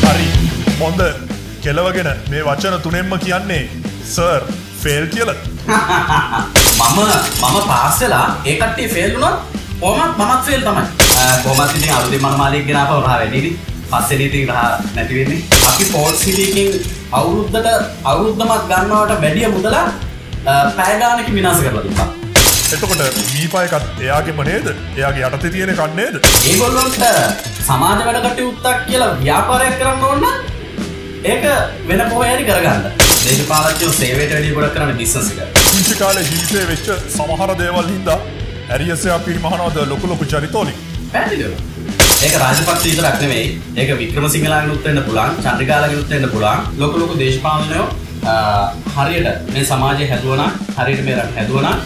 හරි හොඳ කෙලවගෙන මේ වචන තුනෙන්ම කියන්නේ සර් ෆේල් කියලා. මම පාස් වෙලා ඒ කට්ටිය ෆේල් වුණොත් මමත් ෆේල් තමයි. කොහොමද ඉතින් අලුතෙන් මනමාලියෙක් ගෙන ආපහු රහ වෙන්නේ ඉතින්. පස්සේ ඉතින් රහ නැති වෙන්නේ. අපි පෝට් සිටි එකකින් අවුරුද්දමත් ගන්නවට වැඩිය මුදල පැය ගානක විනාශ කරලා දුන්නා. එතකොට මීපා එකත් එයාගේම නේද? එයාගේ යටතේ තියෙන එකක් නේද? ඒගොල්ලන්ට සමාජ වැඩ කටයුත්තක් කියලා ව්‍යාපාරයක් කරන්න ඕන නම් ඒක වෙන කොහේ හරි කරගන්න. දේශපාලනඥයෝ සේවයට වැඩි ගොඩක් කරන්නේ බිස්නස් එක. පුංචි කාලේ ජීවිතේ වෙච්ච සමහර දේවල් හින්දා ඇරියස්යා පිරිමහනවද ලොකු චරිතෝලි. පැහැදිලිද? ඒක රාජපක්ෂ විතරක් නෙමෙයි. ඒක වික්‍රමසිංහලාගෙනුත් වෙන්න පුළුවන්, චන්ද්‍රිකාලාගෙනුත් වෙන්න පුළුවන්. ලොකු දේශපාලනයෝ හරියට මේ සමාජය හැදුවනම්, හරියට මේ රට හැදුවනම්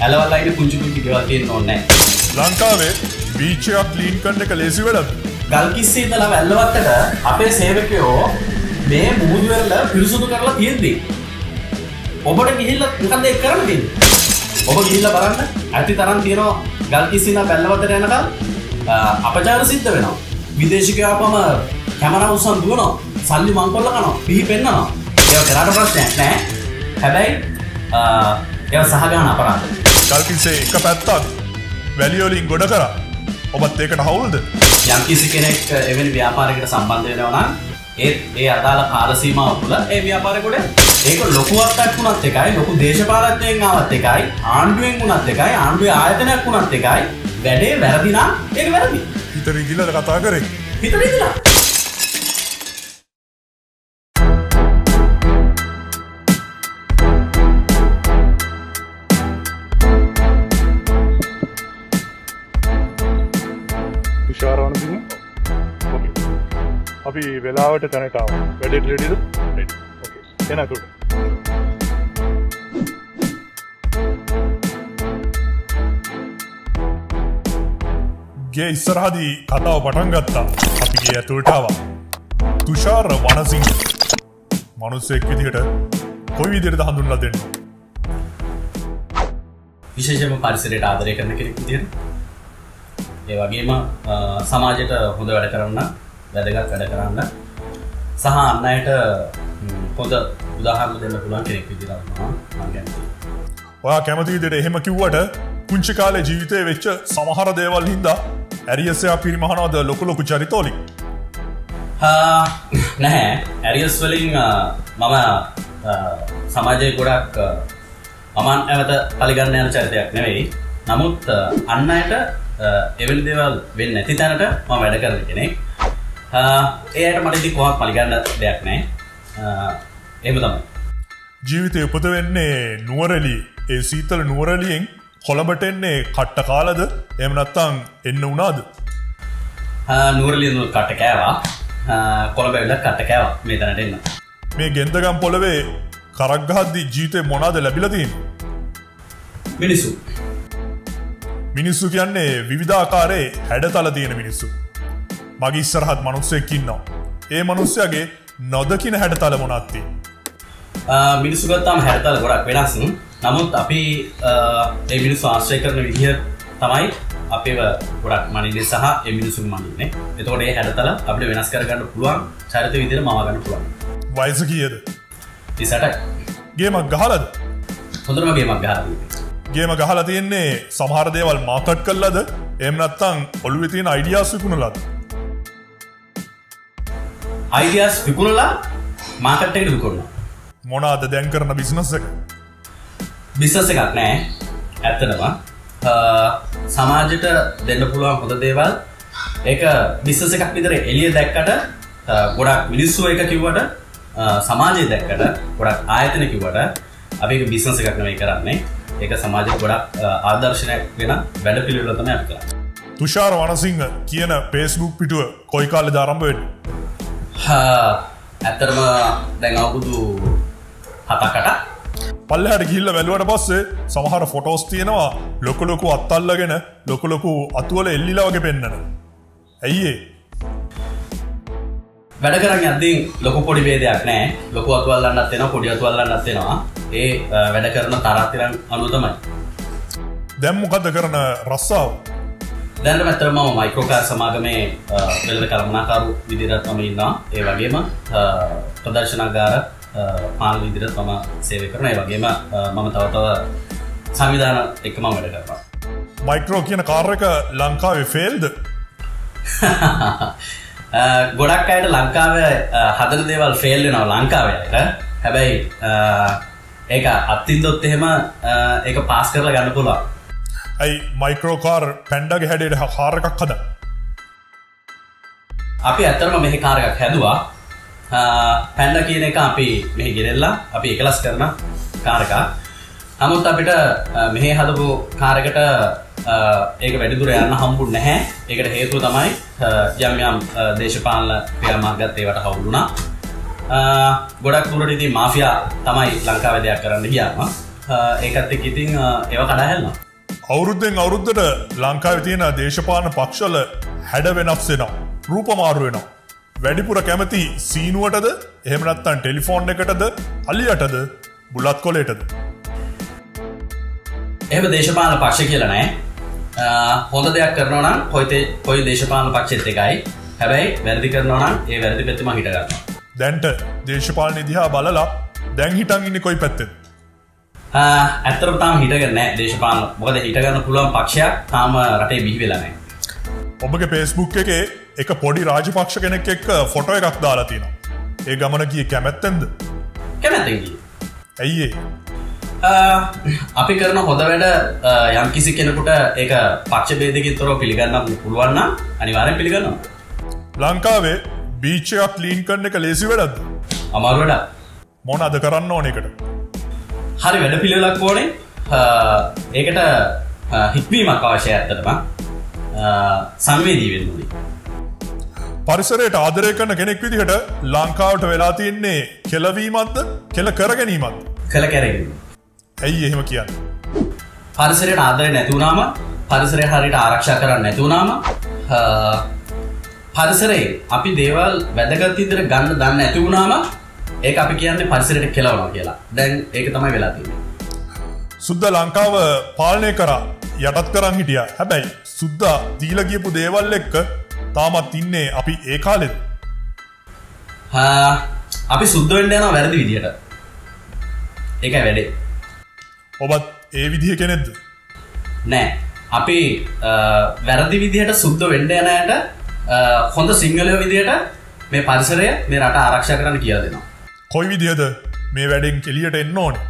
ඇලවල් අයිනේ පුංචි ගෙවල් තියෙන්න ඕනේ නැහැ. ලංකාවේ බීච් එක ක්ලීන් කරන එක ලේසි වැඩක්ද? ගල්කිස්සේ ඉඳලා වැල්ලවත්තට අපේ සේවකයෝ මේ මුහුදු වෙරළ පිරිසුදු කරලා තියෙද්දි ඔබට ගිහිල්ලා මොකද ඒක කරන්න තියෙන්නේ? ඔබ ගිහිල්ලා බලන්න ඇති තරම් තියෙනවා ගල්කිස්සේ ඉඳලා වැල්ලවත්තට යනකම් අපචාර සිද්ධ වෙනවා. විදේශිකයෝ ආපම කැමරා උස්සන් දුවනවා, සල්ලි මංකොල්ල කනවා, පිහි පෙන්නනවා. ඒක කරාට ප්‍රශ්නයක් නැහැ. හැබැයි ඒක සහගාන අපරාධ. ගල්කිස්සේ එක පැත්තක් වැලිය වලින් ගොඩ කරා. ඔබත් ඒකට හවුල්ද? යම් කිසි කෙනෙක් එවැනි ව්‍යාපාරයකට සම්බන්ධ වෙනවා නම් ඒ අදාළ කාල සීමාව තුළ ඒ ව්‍යාපාරය කොට ඒක ලොකු අත්තක් වුණත් එකයි, ලොකු දේශපාලනඥයෙක් ආවත් එකයි, ආණ්ඩුවෙන් වුණත් එකයි, ආණ්ඩුවේ ආයතනයක් වුණත් එකයි, වැඩේ වැරදි නම් ඒක වැරදි. හිතට ඉඳලා කතා කරේ. හිතට ඉඳලා. අපි වෙලාවට තැනට ආවා. වැඩේට රෙඩිද? රෙඩි. ඕකේ. එන අතුට. ගේ ඉස්සරහදී කතාව පටන් ගත්තා. අපි ගේ ඇතුළට ආවා. තුෂාර වනසිංහ මනුස්සයෙක් විදිහට කොයි විදිහටද හඳුන්වලා දෙන්නේ? විශේෂයෙන්ම පරිසරයට ආදරය කරන කෙනෙක් විදිහට. ඒ වගේම සමාජයට හොඳ වැඩ කරන්න, වැදගත් වැඩ කරන්න සහ අන් අයට හොඳ උදාහරණ දෙන්න පුළුවන් කෙනෙක් විදිහට මම කැමතියි. ඔයා කැමති විදිහට එහෙම කිව්වට පුංචි කාලේ ජීවිතේ වෙච්ච සමහර දේවල් හින්දා ඇරියස්යා පිරිමහනවද ලොකු චරිතෝලි? නැහැ. ඇරියස් වලින් මම සමාජයේ ගොඩක් අමන් ඇවත පරිගන්න යන චරිතයක් නෙවෙයි. නමුත් අන් අයට එවැනි දේවල් වෙන්නේ නැති තැනට මම වැඩ කරන කෙනෙක්. ඒයට මට ඉතින් කොහොමත් පරිගන්න දෙයක් නැහැ. එහෙම තමයි. ජීවිතේ උපත වෙන්නේ නුවරඑළිය. ඒ සීතල නුවරඑළියෙන් කොළඹට එන්නේ කට්ට කාලද? එහෙම නැත්නම් එන්න උනාද? නුවරඑළියෙන් කට්ට කෑවා. කොළඹ ඇවිල්ලා කට්ට කෑවා මේ තැනට එන්න. මේ ගෙන්දගම් පොළවේ කරක් ගහද්දි ජීවිතේ මොනවාද ලැබිලා තියෙන්නේ? මිනිස්සු. මිනිස්සු කියන්නේ විවිධාකාරයේ හැඩතල තියෙන මිනිස්සු. මගේ ඉස්සරහත් මිනිස්සෙක් ඉන්නවා. ඒ මිනිස්සයාගේ නොදකින හැඩතල මොනවද තියෙන්නේ? මිනිස්සු ගත්තාම හැඩතල ගොඩක් වෙනස්. නමුත් අපි ඒ මිනිස්සු ආශ්‍රය කරන විදිහ තමයි අපිව ගොඩක් මනින්නේ සහ ඒ මිනිස්සුන් මනින්නේ. එතකොට ඒ හැඩතල අපිට වෙනස් කරගන්න පුළුවන් චරිත විදිහට මවා ගන්න පුළුවන්. වයස කීයද? 38යි. ගේමක් ගහලාද? හොඳටම ගේමක් ගහලා තියෙනවා. ගේම ගහලා තියෙන්නේ සමහර දේවල් මාකට් කළාද? එහෙම නැත්නම් ඔළුවේ තියෙන අයිඩියාස් විකුණලාද? අයිඩියාස් විකුණලා මාකට් එකට විකුණනවා. මොනවාද දැන් කරන බිස්නස් එක? බිස්නස් එකක් නෑ. ඇත්තටම සමාජයට දෙන්න පුළුවන් හොඳ දේවල් ඒක බිස්නස් එකක් විතර එළිය දැක්කට ගොඩක් මිනිස්සු එක කිව්වට සමාජය දැක්කට ගොඩක් ආයතන කිව්වට අපි ඒක බිස්නස් එකක් නෙවෙයි කරන්නේ. ඒක සමාජයට ගොඩක් ආදර්ශනයක් වෙන වැඩ පිළිවෙල තමයි අපි කරන්නේ. තුෂාර වනසිංහ කියන Facebook පිටුව කොයි කාලෙද ආරම්භ වෙන්නේ? ඇත්තටම දැන් අවුරුදු 7කට පල්ලෙහාට ගිහිල්ලා බැලුවට පස්සේ සමහර ෆොටෝස් තියෙනවා ලොකු අත් අල්ලගෙන ලොකු අතුවල එල්ලිලා වගේ පෙන්නන. ඇයි ඒ? වැඩ කරන්නේ අදින් ලොකු පොඩි ભેදයක් නැහැ. ලොකු අතු අල්ලන්නත් වෙනවා, පොඩි අතු අල්ලන්නත් වෙනවා. ඒ වැඩ කරන තරාතිරන් අනුව තමයි. දැන් මොකද කරන රස්සාව? දැනට මැත්තර මම මයික්‍රෝකාර් සමාගමේ වෙළඳ කළමනාකරු විදිහට මම ඉන්නවා. ඒ වගේම ප්‍රදර්ශනාගාර පාලන විදිහට මම සේවය කරනවා. ඒ වගේම මම තව සංවිධාන එක්ක මම වැඩ කරනවා. මයික්‍රෝ කියන කාර් එක ලංකාවේ ෆේල්ද? ගොඩක් අයට ලංකාවේ හදන දේවල් ෆේල් වෙනවා ලංකාවේ. හැබැයි ඒක අත්තින්දොත් එහෙම ඒක පාස් කරලා ගන්න පුළුවන්. ඇයි මයික්‍රෝ කාර් පැන්ඩගේ හැඩයට කාර් එකක් හදන්න? අපි ඇත්තටම මෙහි කාර් එකක් හැදුවා. පැන්ඩ කියන එක අපි මෙහි ගෙනෙල්ලා අපි එකලස් කරන කාර් එකක්. නමුත් අපිට මෙහි හදපු කාර් එකට ඒක වැඩිදුර යන්න හම්බුනේ නැහැ. ඒකට හේතුව තමයි යම් යම් දේශපාලන ක්‍රියාමාර්ගات ඒවට හවුල් වුණා. ගොඩක් දුරට ඉතින් මාෆියා තමයි ලංකාවේ දෙයක් කරන්න ගියාම ඒකත් එක්ක ඉතින් ඒව කඩා හැලුණා. අවුරුද්දෙන් අවුරුද්දට ලංකාවේ තියෙන දේශපාලන පක්ෂවල හැඩ වෙනස් වෙනවා. රූප මාරු වෙනවා. වැඩිපුර කැමති සීනුවටද එහෙම නැත්නම් ටෙලිෆෝන් එකටද අලියටද බුලත් කොලේටද? එහෙම දේශපාලන පක්ෂ කියලා නැහැ. හොඳ දෙයක් කරනවා නම් කොයි දේශපාලන පක්ෂෙත් එකයි. හැබැයි වැරදි කරනවා නම් ඒ වැරදි පැත්තම හිට ගන්නවා. දැන්ට දේශපාලන දිහා බලලා දැන් හිටන් ඉන්නේ කොයි පැත්තෙද? ඇත්තටම තාම හිටගෙන නැහැ දේශපාලන. මොකද හිට ගන්න පුළුවන් පක්ෂයක් තාම රටේ බිහි වෙලා නැහැ. ඔබගේ Facebook එකේ එක පොඩි රාජපක්ෂ කෙනෙක් එක්ක ෆොටෝ එකක් දාලා තියෙනවා. ඒ ගමන ගියේ කැමැත්තෙන්ද? කැමැත්තෙන් ගියේ. ඇයි ඒ? අපි කරන හොඳ වැඩ යම් කිසි කෙනෙකුට ඒක පක්ෂ ભેදකින් තොරව පිළිගන්න පුළුවන් නම් අනිවාර්යෙන් පිළිගන්නවා. ලංකාවේ බීච් එකක් ක්ලීන් කරන එක ලේසි වැඩක්ද? අමාරු වැඩක්. මොනවද කරන්න ඕනේ ඒකට? හරි වැඩ පිළිවෙලක් ඕනේ. ඒකට හික්මීමක් අවශ්‍යයි ඇත්තටම. සංවේදී වෙන්න ඕනේ. පරිසරයට ආදරය කරන කෙනෙක් විදිහට ලංකාවට වෙලා තියෙන්නේ කෙලවීමක්ද කෙල කර ගැනීමක්ද? කළ කැරගීම. ඇයි එහෙම කියන්නේ? පරිසරයට ආදරය නැති වුණාම පරිසරය හරියට ආරක්ෂා කරන්න නැති වුණාම පරිසරයේ අපි දේවල් වැදගත් විදිහට ගන්න දන්නේ නැති වුණාම ඒක අපි කියන්නේ පරිසරයට කෙලවනවා කියලා. දැන් ඒක තමයි වෙලා තියෙන්නේ. සුද්ද ලංකාව පාලනය කරා යටත් කරන් හිටියා. හැබැයි සුද්දා දීලා ගියපු දේවල් එක්ක තාමත් ඉන්නේ අපි ඒ කාලෙද? අපි සුද්ධ වෙන්න යනවා වැරදි විදිහට. ඒකයි වැඩේ. ඔබත් ඒ විදිහ කෙනෙක්ද? නෑ. අපි වැරදි විදිහට සුද්ධ වෙන්න යන අයට හොඳ සිංහලයෝ විදිහට මේ පරිසරය මේ රට ආරක්ෂා කරන්න කියලා දෙනවා. කොයි විදිහද මේ වැඩෙන් එළියට එන්න ඕනේ?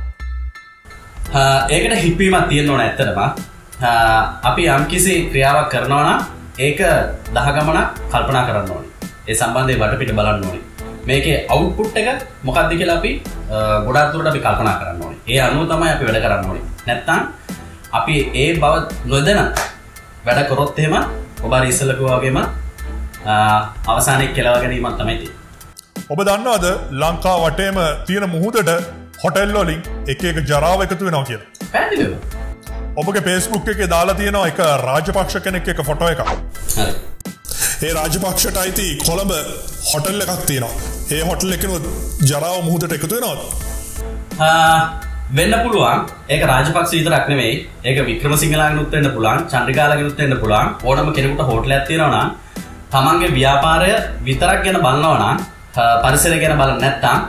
ඒකට හික්මීමක් තියෙන්න ඕන ඇත්තටම. අපි යම්කිසි ක්‍රියාවක් කරනවා නම් ඒක දහගමනක් කල්පනා කරන්න ඕනේ. ඒ සම්බන්ධයෙන් වටපිට බලන්න ඕනේ. මේකේ අවුට්පුට් එක මොකක්ද කියලා අපි ගොඩාක් දුරට අපි කල්පනා කරන්න ඕනේ. ඒ අනුව තමයි අපි වැඩ කරන්න ඕනේ. නැත්තම් අපි ඒ බව නොදැන වැඩ කරොත් එහෙම ඔබ අර ඉස්සෙල්ලා කිව්වා වගේම අවසානයේ කෙලව ගැනීමක් තමයි තියෙන්නේ. ඔබ දන්නවද ලංකාව වටේම තියෙන මුහුදට හොටෙල් වලින් එක එක ජරාව එකතු වෙනවා කියලා? පැහැදිලිද? ඔබගේ Facebook එකේ දාලා තියෙනවා එක රාජපක්ෂ කෙනෙක් එක්ක ෆොටෝ එකක්. හරි. ඒ රාජපක්ෂට අයිති කොළඹ හොටෙල් එකක් තියෙනවා. ඒ හොටෙල් එකේ ජරාව මුහුදට එකතු වෙනවද? වෙන්න පුළුවන්. ඒක රාජපක්ෂ විතරක් නෙමෙයි. ඒක වික්‍රමසිංහලාගෙනුත් වෙන්න පුළුවන්. චන්ද්‍රිකාලාගෙනුත් වෙන්න පුළුවන්. ඕනම කෙනෙකුට හෝටලයක් තියෙනවා නම් තමන්ගේ ව්‍යාපාරය විතරක් ගැන බලනවා නම් පරිසරය ගැන බලන්නේ නැත්නම්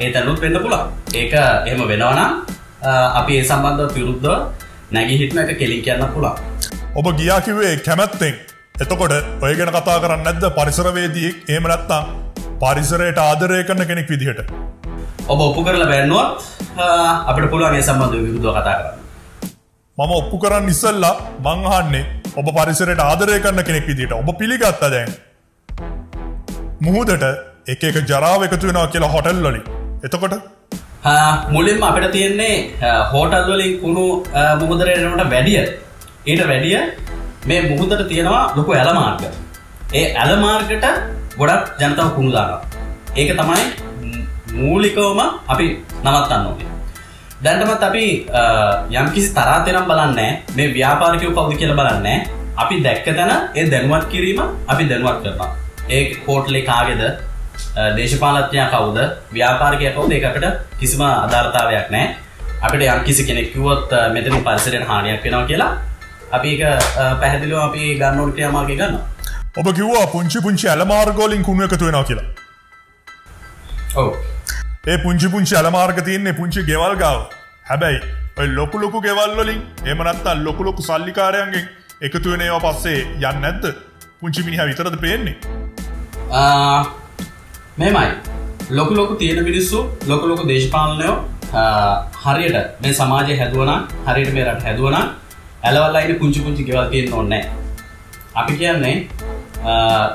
ඒ තැනුත් වෙන්න පුළුවන්. ඒක එහෙම වෙනවා නම් අපි ඒ සම්බන්ධව විරුද්ධව නැගී හිටන එක කෙලින් කියන්න පුළුවන්. ඔබ ගියා කිව්වේ කැමැත්තෙන්. එතකොට ඔය ගැන කතා කරන්නේ නැද්ද පරිසරවේදියෙක්? එහෙම නැත්නම් පරිසරයට ආදරය කරන කෙනෙක් විදිහට? ඔබ ඔප්පු කරලා බැලුවොත් අපිට පුළුවන් ඒ සම්බන්ධව විරුද්ධව කතා කරන්න. මම ඔප්පු කරන්න ඉස්සෙල්ලා මං අහන්නේ ඔබ පරිසරයට ආදරය කරන කෙනෙක් විදිහට ඔබ පිළිගත්තා දැන් මුහුදට එක එක ජරාව එකතු වෙනවා කියලා හොටෙල් වලින්? එතකොට මුලින්ම අපිට තියෙන්නේ හෝටල් වලින් කුණු මුහුදට එනවට වැඩිය ඊට වැඩිය මේ මුහුදට තියෙනවා ලොකු ඇල මාර්ග. ඒ ඇල මාර්ගයට ගොඩක් ජනතාව කුණු දානවා. ඒක තමයි මූලිකවම අපි නවත්තන්න ඕනේ. දැන්ටමත් අපි යම්කිසි තරහතෙනම් බලන්නේ මේ ව්‍යාපාරිකයෝ කවුද කියලා බලන්නේ. අපි දැක්ක තැන ඒ දැනුවත් කිරීම අපි දැනුවත් කරනවා. ඒ හෝටලේ කාගේද, දේශපාලඥයා කවුද, ව්‍යාපාරිකයා කවුද, ඒකට කිසිම අදාළතාවයක් නැහැ. අපිට යම්කිසි කෙනෙක් කිව්වොත් මෙතනින් පරිසරයට හානියක් වෙනවා කියලා අපි ඒක පැහැදිලිව අපි ගන්න ඕන ක්‍රියාමාර්ගය ගන්නවා. ඔබ කිව්වා පුංචි ඇලමාර්ග වලින් කුණු එකතු වෙනවා කියලා. ඔව්. ඒ පුංචි ඇලමාර්ග තියෙන්නේ පුංචි ගෙවල් ගාව. හැබැයි ඔය ලොකු ගෙවල් වලින් එහෙම නැත්නම් ලොකු සල්ලිකාරයන්ගෙන් එකතු වෙන ඒවා පස්සේ යන්නේ නැද්ද? පුංචි මිනිහා විතරද පේන්නේ? මෙහෙමයි. ලොකු තියෙන මිනිස්සු ලොකු දේශපාලනයෝ හරියට මේ සමාජය හැදුවනම් හරියට මේ රට හැදුවනම් ඇලවල්ලා ඉන්නේ පුංචි ගෙවල් තියෙන්න ඕනේ නැහැ. අපි කියන්නේ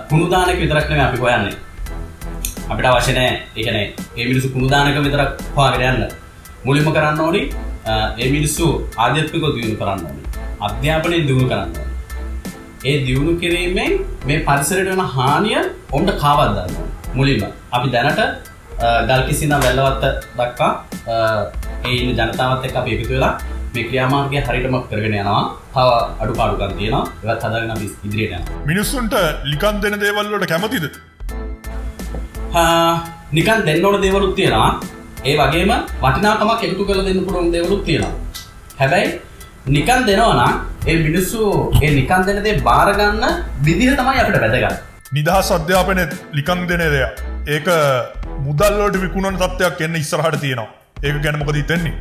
කුණු දානක විතරක් නෙමෙයි අපි හොයන්නේ. අපිට අවශ්‍ය නැහැ ඒ කියන්නේ මේ මිනිස්සු කුණු දානක විතරක් හොයාගෙන යන්න. මුලින්ම කරන්න ඕනි මේ මිනිස්සු ආධ්‍යාත්මිකව දියුණු කරන්න ඕනි. අධ්‍යාපනය දියුණු කරන්න ඕනි. ඒ දියුණු කිරීමෙන් මේ පරිසරයට වෙන හානිය ඔවුන්ට කාවත් දාන්න ඕනි. මුලින්ම අපි දැනට ගල්කිස්සින වැල්ලවත්ත දක්වා ඒ ඉන්න ජනතාවත් එක්ක අපි එකතු වෙලා මේ ක්‍රියාමාර්ගය හරියටම කරගෙන යනවා. තව අඩුපාඩුකම් තියෙනවා. ඒවත් හදාගෙන අපි ඉදිරියට යනවා. මිනිස්සුන්ට ලිකන් දෙන දේවල් වලට කැමතිද? නිකන් දෙන්න ඕන දේවලුත් තියෙනවා. ඒ වගේම වටිනාකමක් එකතු කරලා දෙන්න පුළුවන් දේවලුත් තියෙනවා. හැබැයි නිකන් දෙනවා නම් ඒ මිනිස්සු ඒ නිකන් දෙන දේ බාර ගන්න විදිහ තමයි අපිට වැදගත්. නිදහස් අධ්‍යාපනයේ ලිකන් දෙන දේ. ඒක මුදල් වලට විකුණන තත්ත්වයක් එන්න ඉස්සරහට තියෙනවා. ඒක ගැන මොකද හිතන්නේ?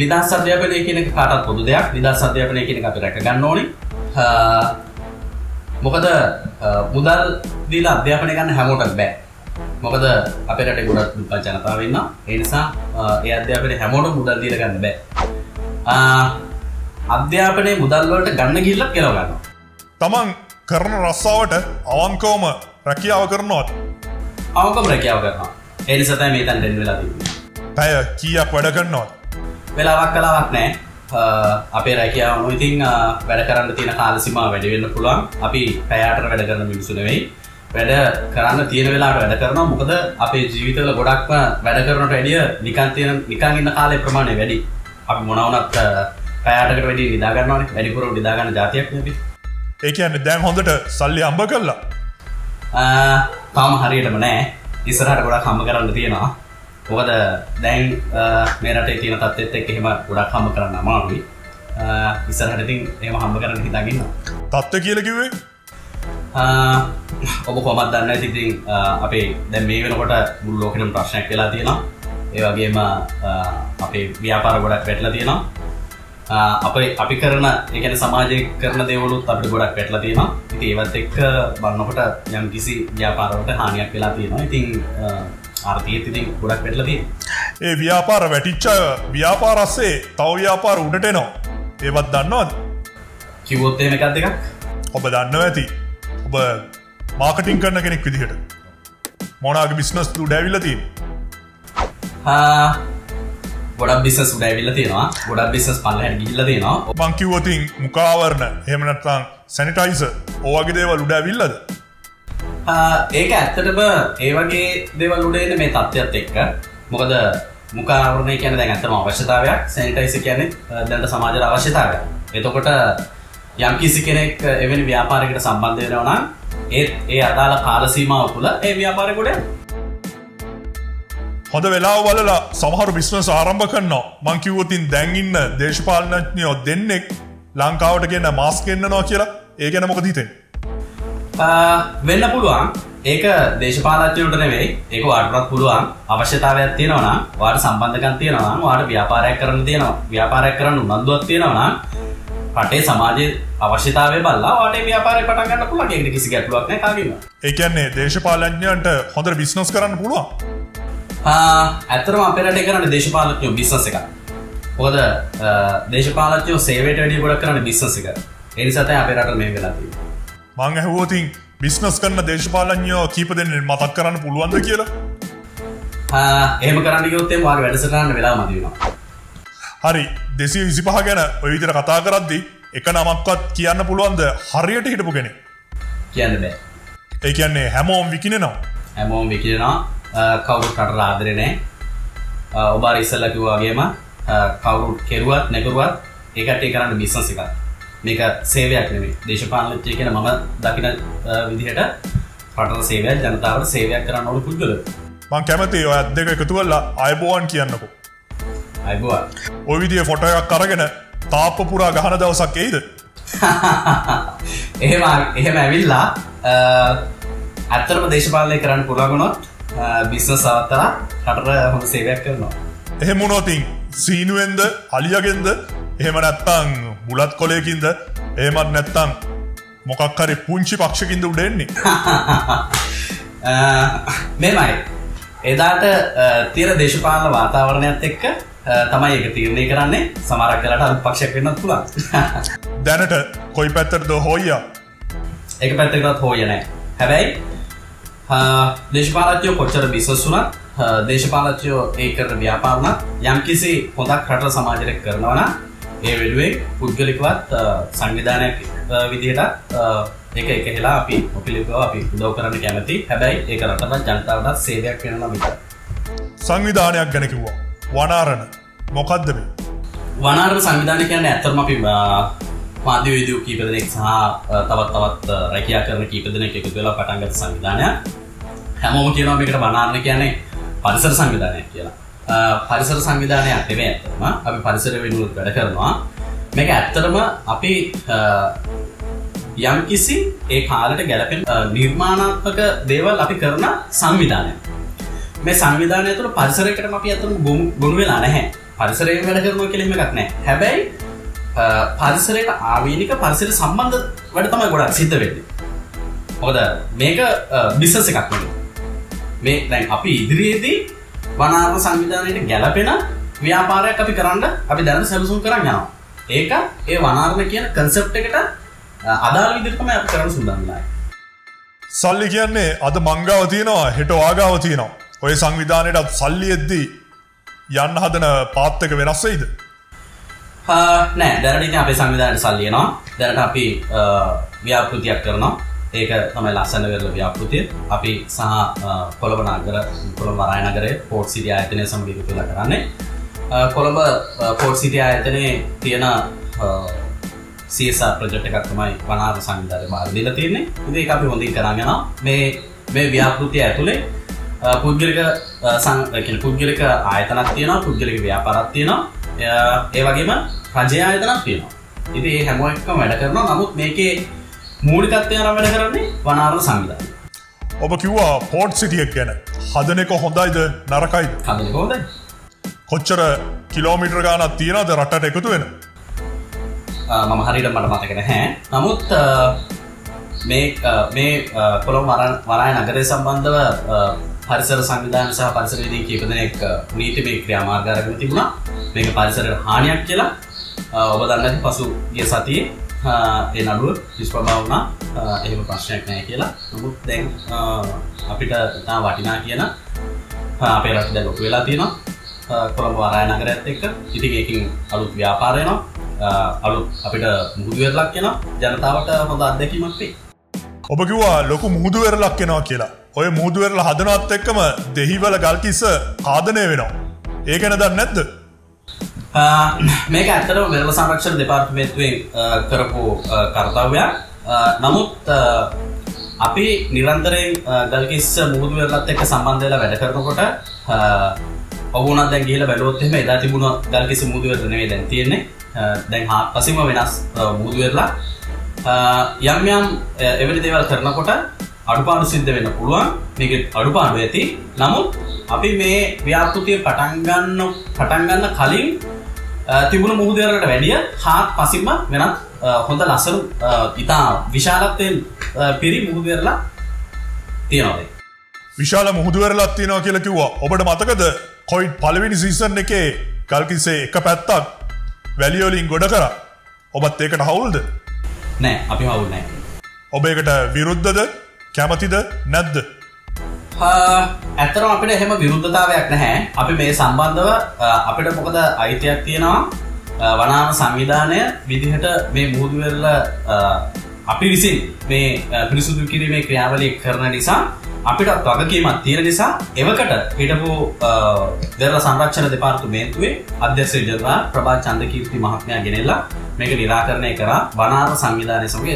නිදහස් අධ්‍යාපනය කියන එක කාටත් පොදු දෙයක්. නිදහස් අධ්‍යාපනය කියන එක අපි රැක ගන්න ඕනේ. මොකද මුදල් දීලා අධ්‍යාපනය ගන්න හැමෝටම බෑ. මොකද අපේ රටේ ගොඩක් දුප්පත් ජනතාව ඉන්නවා. ඒ නිසා ඒ අධ්‍යාපනය හැමෝටම මුදල් දීලා ගන්න බෑ. අධ්‍යාපනයේ මුදල් වලට ගන්න ගිහිල්ලා කෙලව ගන්නවා. තමන් කරන රස්සාවට අවංකවම රැකියාව කරනවද? අවංකවම රැකියාව කරනවා. ඒ නිසා තමයි මේ තැන දෙන්න වෙලා තිබුණේ. පැය කීයක් වැඩ කරනවද? වෙලාවක් නැහැ. අපේ රැකියාව නෝ ඉතින් වැඩ කරන්න තියෙන කාල සීමාව වැඩි වෙන්න පුළුවන්. අපි පැය 8කට වැඩ කරන මිනිස්සු නෙවෙයි. වැඩ කරන්න තියෙන වෙලාවට වැඩ කරනවා. මොකද අපේ ජීවිතවල ගොඩක්ම වැඩ කරනට වැඩිය නිකන් ඉන්න කාලේ ප්‍රමාණය වැඩි. අපි මොන වුණත් පැය 8කට වැඩි නිදා ගන්නවානේ. වැඩිපුර නිදා ගන්න જાතියක් නෙවෙයි. ඒ කියන්නේ දැන් හොඳට සල්ලි හම්බ කළා? තාම හරියටම නෑ. ඉස්සරහට ගොඩක් හම්බ කරන්න තියෙනවා. මොකද දැන් මේ රටේ තියෙන තත්ත්වෙත් එක්ක එහෙම ගොඩක් හම්බ කරන්න අමාරුයි. ඉස්සරහට ඉතින් එහෙම හම්බ කරන්න හිතාගෙන ඉන්නවා. තත්ත්වය කියලා කිව්වේ? ඔබ කොහොමද දන්නේ නැති ඉතින් අපේ දැන් මේ වෙනකොට මුළු ලෝකෙම ප්‍රශ්නයක් වෙලා තියෙනවා. ඒ වගේම අපේ ව්‍යාපාර ගොඩක් වැටලා තියෙනවා. අපි කරන ඒ කියන්නේ සමාජයේ කරන දේවලුත් අපිට ගොඩක් වැටලා තියෙනවා. ඉතින් ඒවත් එක්ක බලනකොට යම් කිසි ව්‍යාපාරවලට හානියක් වෙලා තියෙනවා. ඉතින් ආර්ථිකයේත් ඉතින් ගොඩක් වැටලා තියෙනවා. ඒ ව්‍යාපාර වැටිච්ච ව්‍යාපාර ASCII තව ව්‍යාපාර උඩට එනවා. ඒවත් දන්නවද? කිව්වොත් එහෙම එකක් දෙකක්. ඔබ දන්නවා ඇති. ඔබ මාකටිං කරන කෙනෙක් විදිහට මොනවාගේ බිස්නස් උඩ ඇවිල්ලා තියෙන්නේ? ගොඩක් බිස්නස් උඩ ඇවිල්ලා තියෙනවා. ගොඩක් බිස්නස් පල්ලෙහාට ගිහිල්ලා තියෙනවා. මං කිව්වොත් මුඛාවරණ එහෙම නැත්නම් සැනිටයිසර් ඔයගේ දේවල් උඩ ඇවිල්ලාද? ඒක ඇත්තටම ඒ වගේ දේවල් උඩ එන්නේ මේ තත්ත්වයට එක්ක. මොකද මුඛාවරණය කියන්නේ දැන් ඇත්තම අවශ්‍යතාවයක්. සැනිටයිසර් කියන්නේ දැන් සමාජයට අවශ්‍යතාවයක්. එතකොට යම් කිසි කෙනෙක් එවැනි ව්‍යාපාරයකට සම්බන්ධ වෙනවා නම් ඒ අදාළ කාල සීමාව තුළ ඒ ව්‍යාපාරය ගොඩ යනවා. හොඳ වෙලාව බලලා සමහර බිස්නස් ආරම්භ කරනවා. මං කිව්වොත් දැන් ඉන්න දේශපාලනඥයෝ දෙන්නෙක් ලංකාවට ගෙන මාස්ක් ගෙන්නනවා කියලා. ඒ ගැන මොකද හිතෙන්නේ? වෙන්න පුළුවන්. ඒක දේශපාලනඥයන්ට නෙවෙයි. ඒක වාටවත් පුළුවන්. අවශ්‍යතාවයක් තියෙනවා නම්, වාට සම්බන්ධකම් තියෙනවා නම්, වාට ව්‍යාපාරයක් කරන්න තියෙනවා. ව්‍යාපාරයක් කරන්න උනන්දුවක් තියෙනවා නම් රටේ සමාජයේ අවශ්‍යතාවය බලලා වාටේ ව්‍යාපාරය පටන් ගන්න පුළුවන්. ඒකට කිසි ගැටලුවක් නැහැ කාගෙම. ඒ කියන්නේ දේශපාලනඥයන්ට හොඳට බිස්නස් කරන්න පුළුවන්. ඇත්තටම අපේ රටේ කරන්නේ දේශපාලනඥයෝ බිස්නස් එකක්. මොකද දේශපාලනඥයෝ සේවයට වැඩිය ගොඩක් කරන්නේ බිස්නස් එක. ඒ නිසා තමයි අපේ රට මේ වෙලා තියෙන්නේ. මං අහුවොත් බිස්නස් කරන දේශපාලනඥයෝ කීප දෙනෙක් මතක් කරන්න පුළුවන්ද කියලා? එහෙම කරන්න ගියොත් එම් වාගේ වැඩසටහන වෙලාව මදි වෙනවා. හරි 225 ගැන ඔය විදිහට කතා කරද්දී එක නමක්වත් කියන්න පුළුවන්ද හරියට හිටපු කෙනෙක්? කියන්න බෑ. ඒ කියන්නේ හැමෝම විකිනෙනවා. හැමෝම විකිනෙනවා. කවුරුත් රටට ආදරේ නැහැ. ඔබ අර ඉස්සෙල්ලා කිව්වා වගේම කවුරුත් කෙරුවත් නැකරුවත් ඒකට ඒ කරන්නේ බිස්නස් එකක්. මේක සේවයක් නෙමෙයි. දේශපාලනඥයෙක් කියන මම දකින විදිහට රටට සේවයක් ජනතාවට සේවයක් කරන්න ඕන පුද්ගලයෙක්. මම කැමතියි ඔය දෙක එකතු කරලා අයබෝවන් කියන්නකෝ. අයබෝවන්. ඔය විදිහේ ෆොටෝ එකක් අරගෙන තාප්ප පුරා ගහන දවසක් එයිද? එහෙම ඇවිල්ලා ඇත්තටම දේශපාලනය කරන්න පුළුවන් වුණොත් බිස්නස් අවතරා රටට හොඳ සේවයක් කරනවා. එහෙම වුණොතින් සීනුවෙන්ද අලියගෙන්ද එහෙම නැත්තං බුලත් කොලයකින්ද එහෙමත් නැත්තං මොකක් හරි පුංචි පක්ෂකින්ද උඩෙන්නේ. මෙමයි එදාට තියෙන දේශපාලන වාතාවරණයත් එක්ක තමයි ඒක තීරණය කරන්නේ. සමහරක් වෙලාවට අලුත් පක්ෂයක් වෙන්නත් පුළුවන්. දැනට කොයි පැත්තටද හොයියා? එක පැත්තකටත් හොය නැහැ. හැබැයි දේශපාලනඥයෝ කොච්චර බිස්නස් වුණත් දේශපාලනඥයෝ ඒ කරන ව්‍යාපාර වුණත් යම්කිසි හොඳක් රට සමාජයට කරනවා නම් ඒ වෙනුවෙන් පුද්ගලිකවත් සංවිධානයක් විදිහට ඒක එකහෙලා අපි ඔපිලිකව අපි උදව් කරන්න කැමති. හැබැයි ඒක රටට ජනතාවටත් සේවයක් වෙනවා විතරයි. සංවිධානයක් ගැන කිව්වා. වනාරණ මොකද්ද මේ? වනාරණ සංවිධානය කියන්නේ ඇත්තටම අපි මාධ්‍යවේදියෝ කීප දෙනෙක් සහ තවත් රැකියා කරන කීප දෙනෙක් එකතු වෙලා පටන් ගත්ත සංවිධානයක්. හැමෝම කියනවා මේකට වනාරණ කියන්නේ පරිසර සංවිධානයක් කියලා. පරිසර සංවිධානයක් නෙමෙයි ඇත්තටම. අපි පරිසර වෙනුවෙන් වැඩ කරනවා. මේක ඇත්තටම අපි යම්කිසි ඒ කාලෙට ගැලපෙන නිර්මාණාත්මක දේවල් අපි කරන සංවිධානයක්. මේ සංවිධානය තුළ පරිසරයකටම අපි ඇත්තටම ගොනු වෙලා නැහැ. පරිසරයෙන් වැඩ කරනවා කියලා එකක් නැහැ. හැබැයි පරිසරයට ආවේනික පරිසර සම්බන්ධ වැඩ තමයි ගොඩක් සිද්ධ වෙන්නේ. මොකද මේක බිස්නස් එකක් නෙවෙයි. මේ දැන් අපි ඉදිරියේදී වනාරණ සංවිධානයට ගැලපෙන ව්‍යාපාරයක් අපි කරන්න අපි දැනට සැලසුම් කරන් යනවා. ඒක ඒ වනාරණ කියන කන්සෙප්ට් එකට අදාළ විදිහට තමයි අපි කරන්න සූදානම් වෙන්නේ. සල්ලි කියන්නේ අද මංගාව තියෙනවා හෙට වාගාව තියෙනවා. ඔය සංවිධානයටත් සල්ලි එද්දී යන්න හදන පාත් එක වෙනස් වෙයිද? නෑ දැනට ඉතින් අපේ සංවිධානයට සල්ලි එනවා. දැනට අපි ව්‍යාපෘතියක් කරනවා. ඒක තමයි ලස්සන වෙරළ ව්‍යාපෘතිය. අපි සහ කොළඹ වරාය නගරයේ පෝට් සිටි ආයතනය සමග එකතු වෙලා කරන්නේ. කොළඹ පෝට් සිටි ආයතනයේ තියෙන CSR ප්‍රොජෙක්ට් එකක් තමයි වනාරණ සංවිධානය බාර දීලා තියෙන්නේ. ඉතින් ඒක අපි හොඳින් කරගෙන යනවා. මේ ව්‍යාපෘතිය ඇතුලේ පුද්ගලික ආයතනක් තියෙනවා, පුද්ගලික ව්‍යාපාරයක් තියෙනවා. ඒ වගේම රජයේ ආයතනක් තියෙනවා. ඉතින් මේ හැම එකකම වැඩ කරනවා. නමුත් මේකේ මූලිකත්වය නම් වැඩ කරන්නේ වනාරණ සංවිධානය. ඔබ කිව්වා පෝට් සිටි එක ගැන. හදන එක හොඳයිද නරකයිද? හදන එක හොඳයි. කොච්චර කිලෝමීටර ගානක් තියනවද රටට එකතු වෙන? මම හරියට මට මතක නැහැ. නමුත් මේ කොළඹ වරාය නගරය සම්බන්ධව පරිසර සංවිධාන සහ පරිසරවේදී කීප දෙනෙක් නීතිමය ක්‍රියාමාර්ග අරගෙන තිබුණා. මේක පරිසරයට හානියක් කියලා. ඔබ දන්නේ පසුගිය සතියේ ඒ නඩුව නිෂ්ප්‍රභා වුණා. එහෙම ප්‍රශ්නයක් නැහැ කියලා. නමුත් දැන් අපිට තා වටිනා කියන අපේ රට දැන් ලොකු වෙලා තියෙනවා. කොළඹ වරාය නගරයත් එක්ක. ඉතින් ඒකෙන් අලුත් ව්‍යාපාර එනවා. අලුත් අපිට මුහුදු වෙරළක් එනවා. ජනතාවට හොඳ අත්දැකීමක් වෙයි. ඔබ කිව්වා ලොකු මුහුදු වෙරළක් එනවා කියලා. ඔය මුහුදු වෙරළ හදනවත් එක්කම දෙහිවල ගල්කිස්ස ආදනය වෙනවා. ඒ ගැන දන්නේ නැද්ද? මේක ඇත්තටම වෙරළ සංරක්ෂණ දෙපාර්තමේන්තුවෙන් කරපු කර්තව්‍යයක්. නමුත් අපි නිරන්තරයෙන් ගල්කිස්ස මුහුදු වෙරළත් එක්ක සම්බන්ධ වෙලා වැඩ කරනකොට ඔබ උනත් දැන් ගිහිල්ලා බැලුවොත් එහෙම එදා තිබුණ ගල්කිස්ස මුහුදු වෙරළ නෙවෙයි දැන් තියෙන්නේ. දැන් හාත්පසින්ම වෙනස් මුහුදු වෙරළක්. යම් එවැනි දේවල් කරනකොට අඩුපාඩු සිද්ධ වෙන්න පුළුවන්. මේක අඩුපාඩු ඇති. නමුත් අපි මේ ව්‍යාපෘතිය පටන් ගන්න කලින් තිබුණු මුහුදු වෙරළට වැඩිය හාත්පසින්ම වෙනත් හොඳ ලස්සන ඉතා විශාලත්වයෙන් පිරි මුහුදු වෙරළක් තියෙනවා. විශාල මුහුදු වෙරළක් තියෙනවා කියලා කිව්වා. ඔබට මතකද කොවිඩ් පළවෙනි සීසන් එකේ ගල්කිස්සේ එක පැත්තක් වැලිය වලින් ගොඩ කරා? ඔබත් ඒකට හවුල්ද? නෑ අපි හවුල් නෑ. ඔබ ඒකට විරුද්ධද? කැමතිද නැද්ද? ඇත්තටම අපිට එහෙම විරුද්ධතාවයක් නැහැ. අපි මේ සම්බන්ධව අපිට මොකද අයිතියක් තියෙනවා වනාරණ සංවිධානය විදිහට මේ මුහුදු වෙරළ අපි විසින් මේ පිරිසුදු කිරීමේ ක්‍රියාවලිය කරන නිසා අපිට වගකීමක් තියෙන නිසා එවකට හිටපු වෙරළ සංරක්ෂණ දෙපාර්තමේන්තුවේ අධ්‍යක්ෂ ජනරාල් ප්‍රභා චන්දකීර්ති මහත්මයා ගෙනෙලා මේක නිරාකරණය කරා. වනාරණ සංවිධානය සමග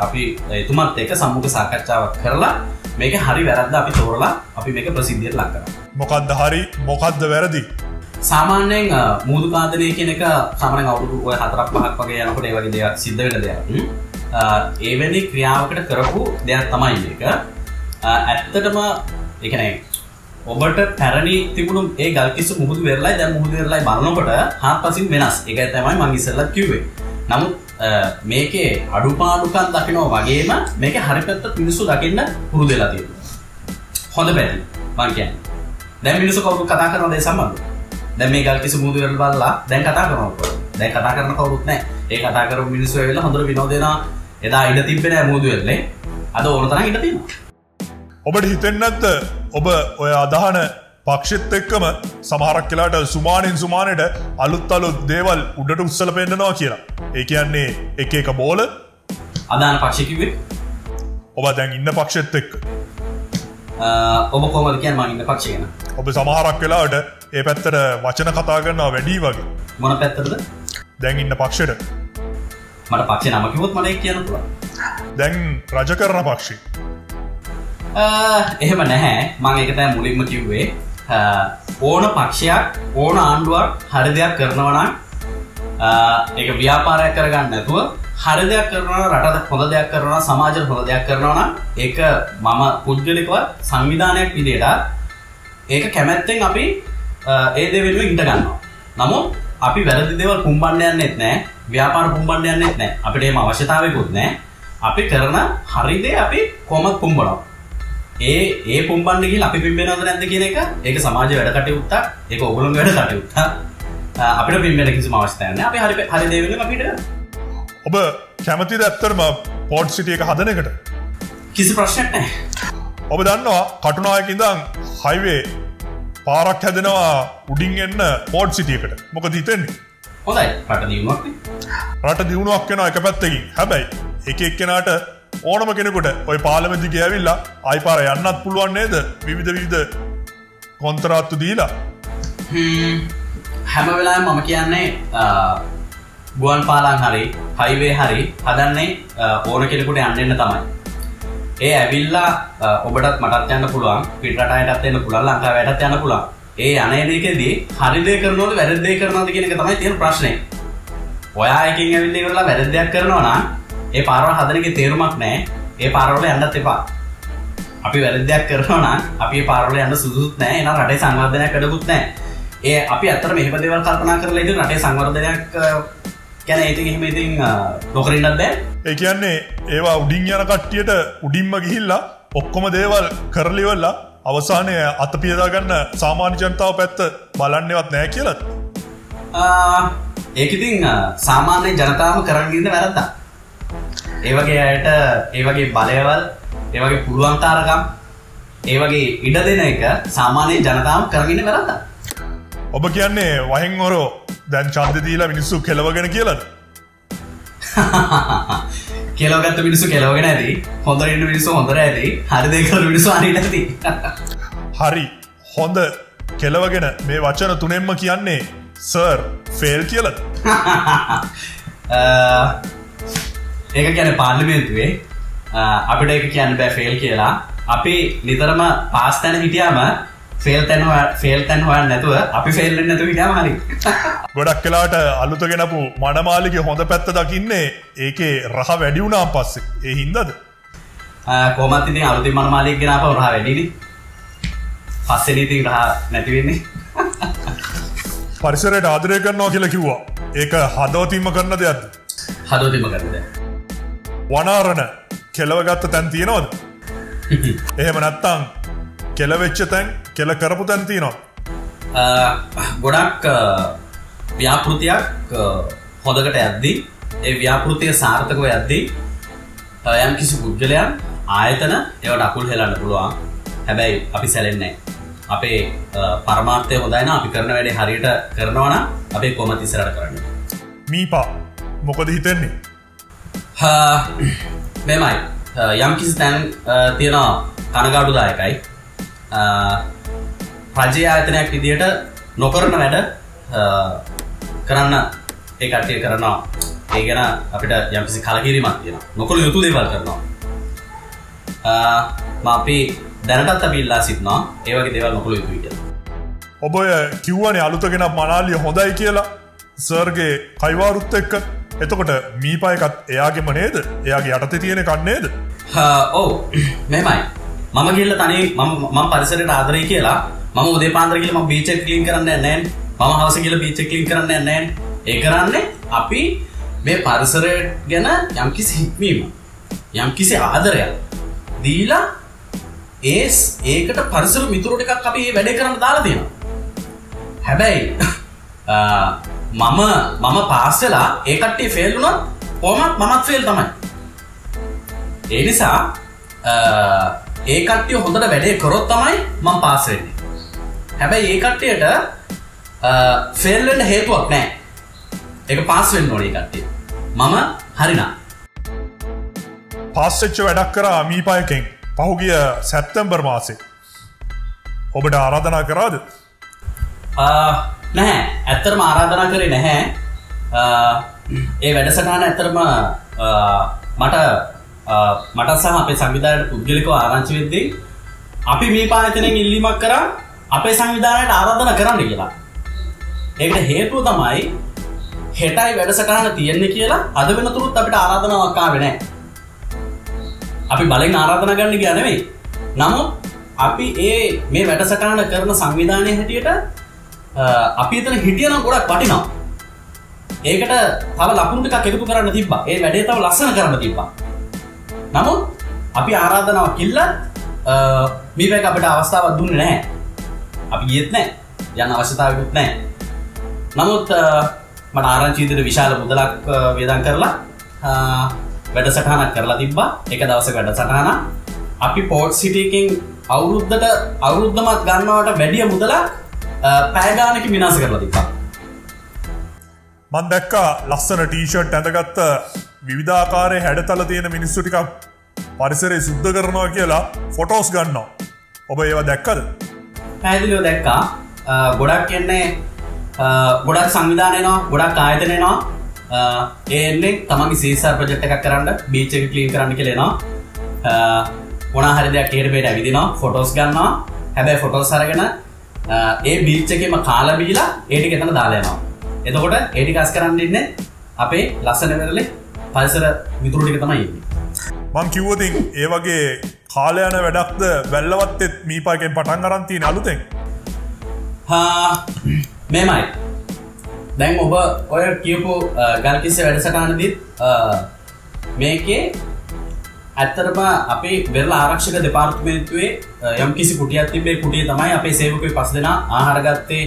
අපි එතුමත් එක්ක සම්මුඛ සාකච්ඡාවක් කරලා මේක හරි වැරද්ද අපි තෝරලා අපි මේක ප්‍රසිද්ධියට ලක් කරා. මොකද්ද හරි මොකද්ද වැරදි? සාමාන්‍යයෙන් මූදු ඝාතනය කියන එක සාමාන්‍යයෙන් අවුරුදු 4-5ක් වගේ යනකොට ඒ වගේ දේවල් සිද්ධ වෙන දෙයක්. එවැනි ක්‍රියාවකට කරපු දෙයක් තමයි මේක. ඇත්තටම ඒ කියන්නේ ඔබට පැරණි තිබුණු ඒ ගල්කිස්සු මුහුදු වෙරළයි දැන් මුහුදු වෙරළයි බලනකොට හාත්පසින් වෙනස්. ඒකයි තමයි මම ඉස්සෙල්ලා කිව්වේ. නමුත් මේකේ අඩුපාඩුකම් දකිනවා වගේම මේකේ හරි පැත්ත මිනිස්සු දකින්න පුරුදු වෙලා තියෙනවා. හොඳ පැති මම කියන්නේ. දැන් මිනිස්සු කවුරු කතා කරන දේ සම්බන්ධව. දැන් මේ ගල්කිස්සු මුහුදු වෙරළ බලලා දැන් කතා කරනවා. දැන් කතා කරන කවුරුත් නැහැ. ඒ කතා කරපු මිනිස්සු ඇවිල්ලා හොඳට විනෝද දෙනවා. එදා ඉඳ තිබ්බේ නැහැ මුහුදු වෙරළේ. අද ඕන තරම් ඉඳ තියෙනවා. ඔබට හිතෙන්නේ නැද්ද ඔබ ඔය අදහන පක්ෂෙත් එක්කම සමහරක් වෙලාවට සුමානෙට අලුත් දේවල් උඩට උස්සලා පෙන්නනවා කියලා. ඒ කියන්නේ එක එක බෝල අදාන පක්ෂ කිව්වේ ඔබ දැන් ඉන්න පක්ෂෙත් එක්ක. ඔබ කොහොමද කියන්නේ මම ඉන්න පක්ෂය ගැන? ඔබ සමහරක් වෙලාවට ඒ පැත්තට වචන කතා කරනවා වැඩි වගේ. මොන පැත්තටද? දැන් ඉන්න පක්ෂෙට. මට පක්ෂේ නම කිව්වොත් මට ඒක කියන්න පුළුවන්. දැන් රජ කරන පක්ෂේ. එහෙම නැහැ. මම ඒක තමයි මුලින්ම කිව්වේ. ඕන පක්ෂයක් ඕන ආණ්ඩුවක් හරි දෙයක් කරනවා නම් ඒක ව්‍යාපාරයක් කරගන්න නැතුව හරි දෙයක් කරනවා නම් රටට හොඳ දෙයක් කරනවා නම් සමාජයට හොඳ දෙයක් කරනවා නම් ඒක මම පුද්ගලිකව සංවිධානයක් විදිහට ඒක කැමැත්තෙන් අපි ඒ දේ වෙනුවෙන් ඉඳ ගන්නවා. නමුත් අපි වැරදි දේවල් පුම්බන්න යන්නෙත් නැහැ. ව්‍යාපාර පුම්බන්න යන්නෙත් නැහැ. අපිට එහෙම අවශ්‍යතාවයකුත් නැහැ. අපි කරන හරි දේ අපි කොහොමද පුම්බනවා. ඒ පුම්බන්න ගිහින් අපි පිම්බෙනවද නැද්ද කියන එක ඒක සමාජයේ වැඩ කටයුත්තක්. ඒක ඕගොල්ලෝගේ වැඩ කටයුත්තක්. අපිට පිම්බෙන්න කිසිම අවශ්‍යතාවයක් නැහැ. අපි හරි දේ වෙනුවෙන් අපිට ඔබ කැමතිද ඇත්තටම පෝට් සිටි එක හදන එකට? කිසි ප්‍රශ්නයක් නැහැ. ඔබ දන්නවා කටුනායක ඉඳන් හයිවේ පාරක් හැදෙනවා උඩින් එන්න පෝට් සිටි එකට. මොකද හිතෙන්නේ? හොඳයි. රට දියුණුවක් නේ. රට දියුණුවක් වෙනවා එක පැත්තකින්. හැබැයි එක එක්කෙනාට ඕනම කෙනෙකුට ওই පාර්ලිමේන්තු දිගේ ඇවිල්ලා ආයි පාර යන්නත් පුළුවන් නේද? විවිධ කොන්ත්‍රාත්තු දීලා. හැම වෙලාවෙම මම කියන්නේ ගුවන් පාලම් හරි හයිවේ හරි හදන්නේ ඕන කෙනෙකුට යන්න තමයි. ඒ ඇවිල්ලා ඔබටත් මටත් යන්න පුළුවන්, පිට රටයටත් එන්න පුළුවන්, ලංකාවටත් යන්න පුළුවන්. ඒ අනේ දෙකේදී හරි දේ කරනවද වැරදි දේ කරනවද කියන එක තමයි තියෙන ප්‍රශ්නේ. ඔයා එකකින් ඇවිල්ලා ඉවරලා වැරදි දෙයක් කරනවා නම් ඒ පාරවල් හදන එකේ තේරුමක් නැහැ. ඒ පාරවල යන්නත් එපා. අපි වැරදි දෙයක් කරනවා නම් අපි ඒ පාරවල යන්න සුදුසුත් නැහැ. එහෙනම් රටේ සංවර්ධනයක් වැඩකුත් නැහැ. අපි ඇත්තටම මෙහෙම දේවල් කල්පනා කරලා ඉතින් රටේ සංවර්ධනයක් කියන්නේ ඉතින් නොකර ඉන්නත් බෑ. ඒ කියන්නේ ඒවා උඩින් යන කට්ටියට උඩින්ම ගිහිල්ලා ඔක්කොම දේවල් කරලා ඉවරලා අවසානයේ අතපියදා ගන්න සාමාන්‍ය ජනතාව පැත්ත බලන්නේවත් නැහැ කියලාද? ඒක ඉතින් සාමාන්‍ය ජනතාවම කරන් ඉන්න වැරද්දක්. ඒ වගේ අයට ඒ වගේ බලයවල්, ඒ වගේ පුළුවන්කාරකම්, ඒ වගේ ඉඩ දෙන එක සාමාන්‍ය ජනතාවම කරන් ඉන්න වැරද්දක්. ඔබ කියන්නේ වහින් හොරෝ දැන් ඡන්දෙ දීලා මිනිස්සු කෙලවගෙන කියලාද? කෙලවගත්ත මිනිස්සු කෙලවගෙන ඇති. හොඳට ඉන්න මිනිස්සු හොඳට ඇති. හරි දේ කරන මිනිස්සු හරි නැති. හරි. හොඳ කෙලවගෙන මේ වචන තුනෙන්ම කියන්නේ සර් ෆේල් කියලාද? ඒක කියන්නේ පාර්ලිමේන්තුවේ අපිට ඒක කියන්න බෑ ෆේල් කියලා. අපි නිතරම පාස් තැන හිටියාම ෆේල් තැන් හොයන්න නැතුව අපි ෆේල් වෙන්නේ නැතුව හිටියාම හරි. ගොඩක් වෙලාවට අලුත ගෙනපු මඩමාලිගේ හොඳ පැත්ත දකින්නේ ඒකේ රහ වැඩි වුණාන් පස්සේ. ඒ හින්දාද? කොහොමත් ඉතින් අලුතින් මඩමාලියෙක් ගෙනාපම රහ වැඩිනේ. පස්සේ ඉතින් රහ නැති වෙන්නේ. පරිසරයට ආදරය කරනවා කියලා කිව්වා. ඒක හදවතින්ම කරන දෙයක්ද? හදවතින්ම කරන දෙයක්. වනාරණ කෙලවගත්ත තැන් තියෙනවද? එහෙම නැත්තම් කෙලවෙච්ච තැන් කෙල කරපු තැන් තියෙනවද? ගොඩක් ව්‍යාපෘතියක් හොඳකට යද්දී ඒ ව්‍යාපෘතිය සාර්ථකව යද්දී යම් කිසි පුද්ගලයන් ආයතන ඒවට අකුල් හෙලන්න පුළුවන්. හැබැයි අපි සැලෙන්නේ නැහැ. අපේ පරමාර්ථය හොඳයි නම් අපි කරන වැඩේ හරියට කරනවා නම් අපි කොහොමද ඉස්සරහට කරන්නේ. මීපා මොකද හිතන්නේ? මෙමය යම් කිසි තැන් තියෙන කනගාටුදායකයි. රජයේ ආයතනයක් විදියට නොකරන වැඩ කරන්න ඒ කට්ටිය කරනවා. ඒ ගැන අපිට යම් කිසි කලකිරීමක් තියෙනවා. නොකළ යුතු දේවල් කරනවා. අපි දැනටත් අපි ඉල්ලා සිටිනවා ඒ වගේ දේවල් නොකළ යුතුයි කියලා. ඔබ කිව්වනේ අලුතගෙන මනාලිය හොඳයි කියලා සර්ගේ කයිවාරුත් එක්ක එතකොට මීපයකත් එයාගෙම නේද එයාගේ යටතේ තියෙන කන්නේද ඔව් මෙමයි මම ගිහිල්ලා තනිය මම පරිසරයට ආදරේ කියලා මම උදේ පාන්දර ගිහලා මම බීච් එක ක්ලීන් කරන්නේ නැහැ මම හවස ගිහලා බීච් එක ක්ලීන් කරන්නේ නැහැ ඒ කරන්නේ අපි මේ පරිසරය ගැන යම්කිසි හික්මීම යම්කිසි ආදරයක් දීලා ඒකට පරිසර මිතුරු ටිකක් අපි මේ වැඩේ කරන්න දාලා දෙනවා හැබැයි මම පාස් වෙලා ඒ කට්ටිය ෆේල් වුණොත් කොහොමත් මමත් ෆේල් තමයි ඒ නිසා ඒ කට්ටිය හොඳට වැඩේ කරොත් තමයි මම පාස් වෙන්නේ හැබැයි ඒ කට්ටියට ෆේල් වෙන්න හේතුවක් නැහැ ඒක පාස් වෙන්න ඕනේ ඒ කට්ටිය මම හරිනා පාස් වෙච්ච වැඩක් කරා මීපයකින් පහුගිය සැප්තැම්බර් මාසේ ඔබට ආරාධනා කරාද නැහැ ඇත්තටම ආරාධනා කරේ නැහැ ඒ වැඩසටහන ඇත්තටම මට සහ අපේ සංවිධානයට පුද්ගලිකව ආරංචි වෙද්දී අපි මේ පායතනෙන් ඉල්ලීමක් කරා අපේ සංවිධානයට ආරාධනා කරන්න කියලා. ඒකට හේතුව තමයි හෙටයි වැඩසටහන තියෙන්නේ කියලා අද වෙනතුරුත් අපිට ආරාධනාවක් ආවේ නැහැ. අපි බලෙන් ආරාධනා ගන්න ගියා නෙවෙයි. නමුත් අපි මේ වැඩසටහන කරන සංවිධානයේ හැටියට අපි එතන හිටියනම් ගොඩක් වටිනවා. ඒකට තව ලකුණු ටිකක් එකතු කරන්න තිබ්බා. ඒ වැඩේ තව ලස්සන කරන්න තිබ්බා. නමුත් අපි ආරාධනාවක් කිල්ලත් මේක අපිට අවස්ථාවක් දුන්නේ නැහැ. අපි ගියෙත් නැහැ. යන්න අවශ්‍යතාවයකුත් නැහැ. නමුත් මට ආරංචි විදිහට විශාල මුදලක් වේදම් කරලා වැඩසටහනක් කරලා තිබ්බා. එක දවසක වැඩසටහන. අපි පෝට් සිටි එකකින් අවුරුද්දමත් ගන්නවට වැඩිය මුදලක් පැය ගානකින් විනාශ කරලා තිබ්බා. මම දැක්කා ලස්සන ටී-ෂර්ට් ඇඳගත්ත විවිධාකාරයේ හැඩතල තියෙන මිනිස්සු ටිකක් පරිසරය සුද්ධ කරනවා කියලා ෆොටෝස් ගන්නවා. ඔබ ඒවා දැක්කද? පැහැදිලිව දැක්කා. ගොඩක් එන්නේ ගොඩක් සංවිධාන එනවා, ගොඩක් ආයතන එනවා. ඒ එන්නේ තමන්ගේ CSR ප්‍රොජෙක්ට් එකක් කරන්න, බීච් එක ක්ලීන් කරන්න කියලා එනවා. මොනවා හරි දෙයක් එහෙට මෙහෙට ඇවිදිනවා, ෆොටෝස් ගන්නවා. හැබැයි ෆොටෝස් අරගෙන ඒ බීච් එකේම කාලා බීලා ඒ ටික එතන දාලා යනවා. එතකොට ඒ ටික අස් කරන්න ඉන්නේ අපේ ලස්සන වෙරළේ පරිසර මිතුරු ටික තමයි ඉන්නේ. මං කිව්වොත් ඒ වගේ කාලය යන වැඩක්ද වැල්ලවත්තෙත් මීපාකෙන් පටන් අරන් තියෙන අලුතෙන්. මේමයි. දැන් ඔබ ඔය කියපු ගල්කිස්සේ වැඩසටහනදීත් මේකේ ඇත්තටම අපේ වෙරළ ආරක්ෂක දෙපාර්තමේන්තුවේ යම්කිසි කුටියක් තිබ්බේ. කුටිය තමයි අපේ සේවකයෝ 5 දෙනා ආහාර ගත්තේ.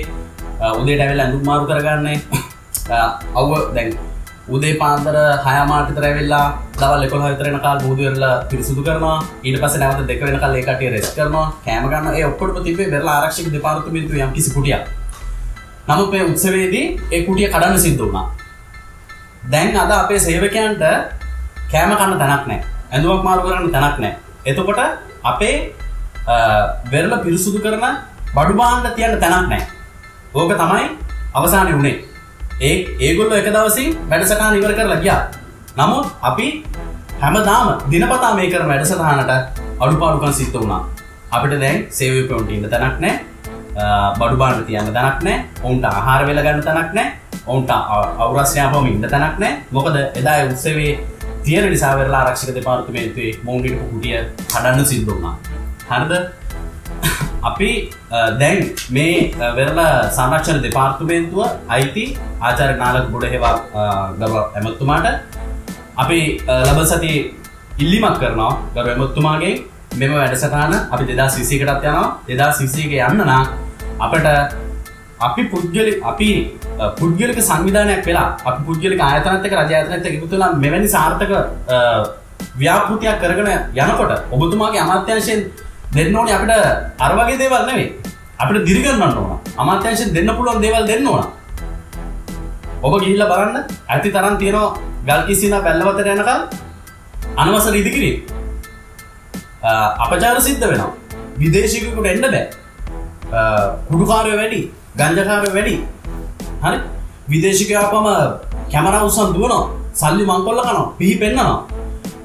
උදේට ඇවිල්ලා ඇඳුම් මාරු කරගන්නේ. දැන් උදේ පාන්දර 6 මාට විතර ඇවිල්ලා දවල් 11 විතර වෙනකල් බුදු වෙරළ පිරිසුදු කරනවා. ඊට පස්සේ නැවත 2 වෙනකල් ඒ කටිය රෙස්ට් කරනවා. කෑම ගන්නවා. ඒ ඔක්කොම තිබ්බේ වෙරළ ආරක්ෂක දෙපාර්තමේන්තුවේ යම්කිසි කුටියක්. නමුත් මේ උත්සවයේදී ඒ කුටිය කඩන්න සිද්ධ වුණා. දැන් අද අපේ සේවකයන්ට කෑම කන්න තැනක් නැහැ. ඇඳුමක් මාරු කරන්න තැනක් නැහැ. එතකොට අපේ වෙරළ පිරිසුදු කරන බඩු භාණ්ඩ තියන්න තැනක් නැහැ. ඕක තමයි අවසානයේ උනේ. ඒගොල්ලෝ එක දවසින් වැඩසටහන ඉවර කරලා ගියා. නමුත් අපි හැමදාම දිනපතා මේ කරන වැඩසටහනට අඩුපාඩුකම් සිද්ධ වුණා. අපිට දැන් සේවකයන්ට ඉන්න තැනක් නැහැ. බඩු භාණ්ඩ තියන්න තැනක් නැහැ. ඔවුන්ට ආහාර වේල ගන්න තැනක් නැහැ. ඔවුන්ට අවුරස්යාපම ඉන්න තැනක් නැහැ. මොකද එදා ඒ උත්සවයේ තියෙන නිසා වෙරළ ආරක්ෂක දෙපාර්තමේන්තුවේ මොවුන්ට කුටිය හදන්න සිද්ධ වුණා. හරිද? අපි දැන් මේ වෙරළ සංරක්ෂණ දෙපාර්තමේන්තුව අයිති ආචාර්ය නාලක ගොඩහේවා ගරු ඇමතුමාට අපි ලබන සතියේ ඉල්ලීමක් කරනවා ගරු ඇමතුමාගේ මෙම වැඩසටහන අපි 2021කටත් යනවා 2021 යන්න නම් අපිට අපි පුද්ගලික සංවිධානයක් වෙලා අපි පුද්ගලික ආයතනත් එක්ක රජ ආයතනත් එක්ක එකතු වෙලා මෙවැනි සාර්ථක ව්‍යාපෘතියක් කරගෙන යනකොට ඔබතුමාගේ අමාත්‍යාංශයෙන් දෙන්න ඕනේ අපිට අර වගේ දේවල් නෙවෙයි. අපිට දිරිගන්නන්න ඕන. අමාත්‍යාංශයෙන් දෙන්න පුළුවන් දේවල් දෙන්න ඕන. ඔබ ගිහිල්ලා බලන්න ඇති තරම් තියෙනවා ගල්කිස්සිනා වැල්ලවතට යනකම් අනවසර ඉදිකිරි. අපචාර සිද්ධ වෙනවා. විදේශිකයෙකුට එන්න බෑ. කුඩුකාරයෝ වැඩි, ගංජාකාරයෝ වැඩි. හරි? විදේශිකයෝ ආපම කැමරා උස්සන් දුවනවා, සල්ලි මංකොල්ල කරනවා, පිහි පෙන්නනවා.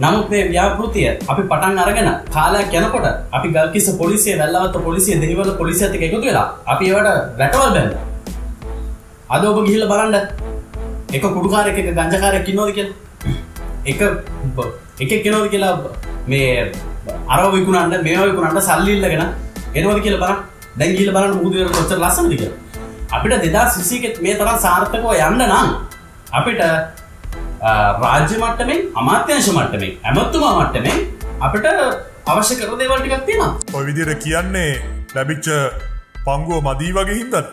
නමුත් මේ ව්‍යාපෘතිය අපි පටන් අරගෙන කාලයක් යනකොට අපි ගල්කිස්ස පොලිසිය, වැල්ලවත්ත පොලිසිය, දෙහිවල පොලිසියත් එක්ක එකතු වෙලා අපි ඒවට වැටවල් බැලුවා. අද ඔබ ගිහිල්ලා බලන්න එක කුඩුකාරයෙක් එක ගංජාකාරයෙක් ඉන්නවද කියලා. එකෙක් කෙනවද කියලා මේ අරව විකුණන්න මේවා විකුණන්න සල්ලි ඉල්ලගෙන එනවද කියලා බලන්න. දැන් ගිහිල්ලා බලන්න මුහුදු වල කොච්චර ලස්සනද කියලා. අපිට 2021 මේ තරම් සාර්ථකව යන්න නම් අපිට රාජ්‍ය මට්ටමින්, අමාත්‍යාංශ මට්ටමින්, ඇමතුමා මට්ටමින් අපිට අවශ්‍ය කරන දේවල් ටිකක් තියෙනවා. ඔය විදිහට කියන්නේ ලැබිච්ච පංගුව මදි වගේ හින්දාද?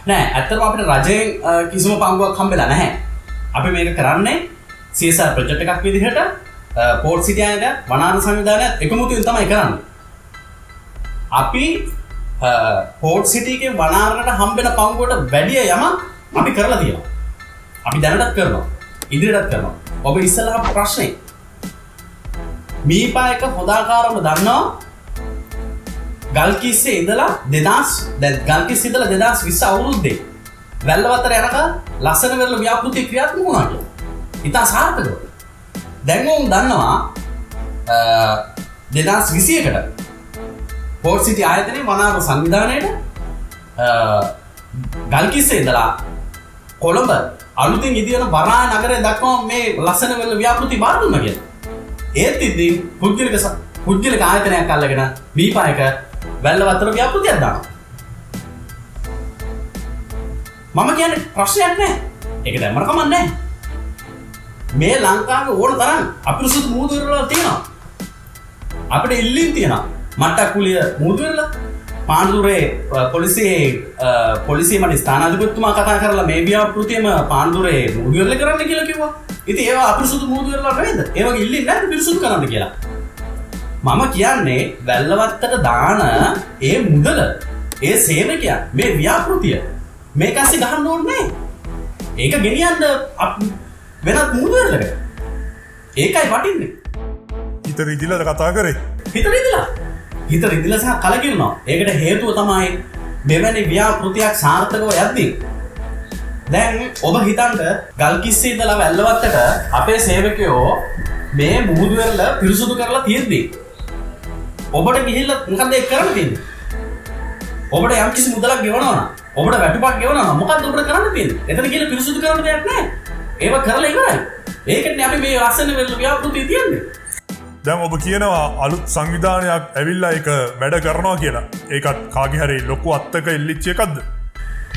නෑ, ඇත්තටම අපිට රජයෙන් කිසිම පංගුවක් හම්බෙලා නැහැ. අපි මේක කරන්නේ CSR ප්‍රොජෙක්ට් එකක් විදිහට පෝර්ට් සිටි ආයතනය, වනාන්තර සංවිධානයත් එකමුතුවෙන් තමයි කරන්නේ. අපි පෝර්ට් සිටි එකේ වනාරකට හම්බෙන පංගුවට වැඩි යමක් අපි කරලා තියෙනවා. අපි දැනටත් කරනවා. ඉදිරියටත් කරනවා. ඔබ ඉස්සෙල්ලා ප්‍රශ්නේ මීපායක හොදාකාරව දන්නවා ගල්කිස්සේ ඉඳලා 2000 දැන් ගල්කිස්සේ ඉඳලා 2020 අවුරුද්දේ වැල්ලවත්තට යනකම් ලස්සන වෙරළ ව්‍යාපෘතිය ක්‍රියාත්මක වුණා කියලා. ඉතා සාර්ථකව. දැන් උන් දන්නවා 2021කට පෝර්ට් සිටි ආයතනයේ වනාර සංවිධානයේට ගල්කිස්සේ ඉඳලා කොළඹ අලුතින් ඉදින වරාය නගරය දක්වා මේ ලස්සන වෙරළ ව්‍යාපෘති බාර දුන්නා කියලා. ඒත් ඉතින් පුද්ගලික ආයතනයක් අල්ලගෙන මීපායක වැල්ලවත්තට ව්‍යාපෘතියක් දානවා. මම කියන්නේ ප්‍රශ්නයක් නැහැ. ඒක දැම්මම කමක් නැහැ. මේ ලංකාවේ ඕන තරම් අපිරිසුදු මුහුදු වෙරළ තියෙනවා. අපිට ඉල්ලීම් තියෙනවා. මට්ටක්කුලිය මුහුදු වෙරළ පාන්දුරේ පොලිසිය මට ස්ථානාධිපතිතුමා කතා කරලා මේ ව්‍යාපෘතියම පාන්දුරේ මුහුදු වෙරළ කරන්න කියලා කිව්වා. ඉතින් ඒවා අපිරිසුදු මුහුදු වෙරළ නෙවෙයිද? ඒ වගේ ඉල්ලීම් නැද්ද පිරිසුදු කරන්න කියලා? මම කියන්නේ වැල්ලවත්තට දාන ඒ මුදල, ඒ සේවකයා, මේ ව්‍යාපෘතිය මේක ඇස්සේ ගහන්න ඕනේ නැහැ. ඒක ගෙනියන්න වෙනත් මුහුදු වෙරළකට. ඒකයි වටින්නේ. හිත රිදිලාද කතා කරේ? හිත රිදිලා සහ කලකිරෙනවා. ඒකට හේතුව තමයි මෙවැනි ව්‍යාපෘතියක් සාර්ථකව යද්දී දැන් ඔබ හිතන්න ගල්කිස්සේ ඉඳලා වැල්ලවත්තට අපේ සේවකයෝ මේ මුහුදු වෙරළ පිරිසුදු කරලා තියෙද්දී ඔබට ගිහිල්ලා මොකද ඒක කරන්න තියෙන්නේ? ඔබට යම් කිසි මුදලක් ගෙවනවා නම්, ඔබට වැටුපක් ගෙවනවා නම් මොකද්ද ඔබට කරන්න තියෙන්නේ? එතන ගිහිල්ලා පිරිසුදු කරන්න දෙයක් නැහැ. ඒව කරලා ඉවරයි. ඒකනේ අපි මේ ලස්සන වෙරළ ව්‍යාපෘතිය තියන්නේ. දැන් ඔබ කියනවා අලුත් සංවිධානයක් ඇවිල්ලා ඒක වැඩ කරනවා කියලා. ඒකත් කාගේ හරි ලොකු අත්තක ඉල්ලිච්ච එකක්ද?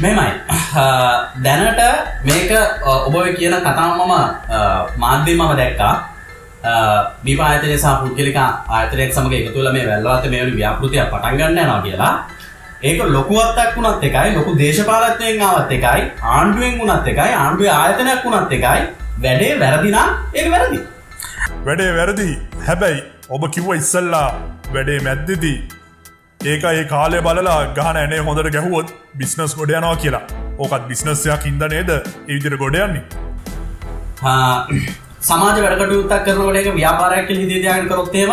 මෙහෙමයි. දැනට මේක ඔබ ඔය කියන කතාව මම මාධ්‍යමම දැක්කා. දීප ආයතනය සහ පුද්ගලික ආයතනයක් සමග එකතු වෙලා මේ වැල්ලවත්තේ මේ වගේ ව්‍යාපෘතියක් පටන් ගන්න යනවා කියලා. ඒක ලොකු අත්තක් වුණත් එකයි, ලොකු දේශපාලනඥයෙක් ආවත් එකයි, ආණ්ඩුවෙන් වුණත් එකයි, ආණ්ඩුවේ ආයතනයක් වුණත් එකයි. වැඩේ වැරදි නම් ඒක වැරදි. වැඩේ වැරදි. හැබැයි ඔබ කිව්ව ඉස්සල්ලා වැඩේ මැද්දේදී ඒක ඒ කාලේ බලලා ගහන ඇනේ හොඳට ගැහුවොත් බිස්නස් ගොඩ යනවා කියලා. ඕකත් බිස්නස් එකක් හින්දා නේද ඒ විදිහට ගොඩ යන්නේ? සමාජ වැඩ කටයුත්තක් කරනකොට ඒක ව්‍යාපාරයක් කියලා හිතේ තියාගෙන කරොත් එහෙම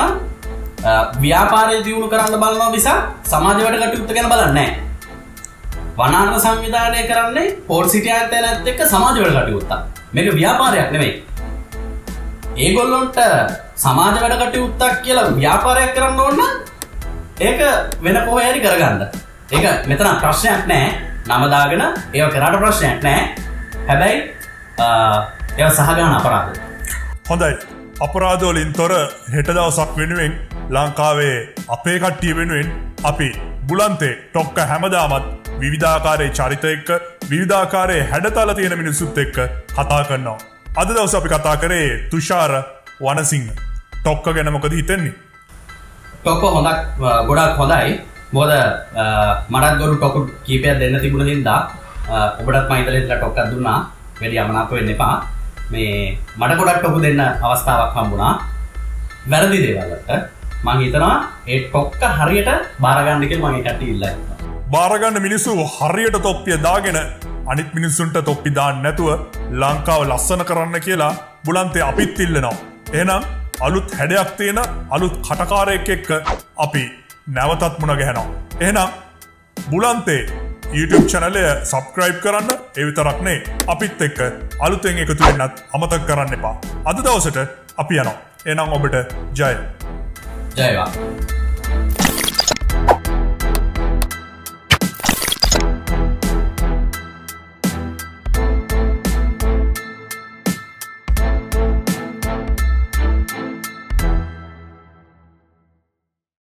ව්‍යාපාරය දියුණු කරන්න බලනවා මිසක් සමාජ වැඩ කටයුත්ත ගැන බලන්නේ නැහැ. වනාන්තර සංවිධානය කරන්නේ පෝර්ට් සිටි ආයතනයත් එක්ක සමාජ වැඩ කටයුත්තක්. මේක ව්‍යාපාරයක් නෙමෙයි. ඒගොල්ලොන්ට සමාජ වැඩ කටයුත්තක් කියලා ව්‍යාපාරයක් කරන්න ඕන නම් ඒක වෙන කොහේ හරි කරගන්න. ඒක මෙතන ප්‍රශ්නයක් නෑ. නම දාගෙන ඒව කරාට ප්‍රශ්නයක් නෑ. හැබැයි ඒව සහගාන අපරාධ. හොඳයි. අපරාධ වලින් තොර හෙට දවසක් වෙනුවෙන් ලංකාවේ අපේ කට්ටිය වෙනුවෙන් අපි බුලන්තේ ටොක්ක හැමදාමත් විවිධාකාරයේ චරිත එක්ක විවිධාකාරයේ හැඩතල තියෙන මිනිස්සුත් එක්ක කතා කරනවා. අද දවසේ අපි කතා කරේ තුෂාර වනසිංහ. ටොක්ක ගැන මොකද හිතෙන්නේ? ටොක්ක ගොඩක් හොඳයි. මොකද මටත් ගොඩ ටොක්ක කීපයක් දෙන්න තිබුණ හින්දා ඔබටත් මම ඉතල හිටලා ටොක්කක් දුන්නා. වැඩි අමනාප වෙන්න එපා. මේ මට ගොඩක් ටොක්ක දෙන්න අවස්ථාවක් හම්බුණා. වැරදි දේවල් වලට මම හිතනවා ඒ ටොක්ක හරියට බාර ගන්න කියලා මම ඒකට ඉල්ලයි. බාර ගන්න මිනිස්සු හරියට තොප්පිය දාගෙන අනිත් මිනිස්සුන්ට තොප්පි දාන්න නැතුව ලංකාව ලස්සන කරන්න කියලා බුලන්තේ අපිත් ඉල්ලනවා. එහෙනම් අලුත් හැඩයක් තියෙන අලුත් කටකාරයෙක් එක්ක අපි නැවතත් මුණ ගැහෙනවා. එහෙනම් බුලන්තේ YouTube channel එක subscribe කරන්න. ඒ විතරක් නෙවෙයි අපිත් එක්ක අලුතෙන් එකතු වෙන්නත් අමතක කරන්න එපා. අද දවසට අපි යනවා. එහෙනම් ඔබට ජය. ජයවා.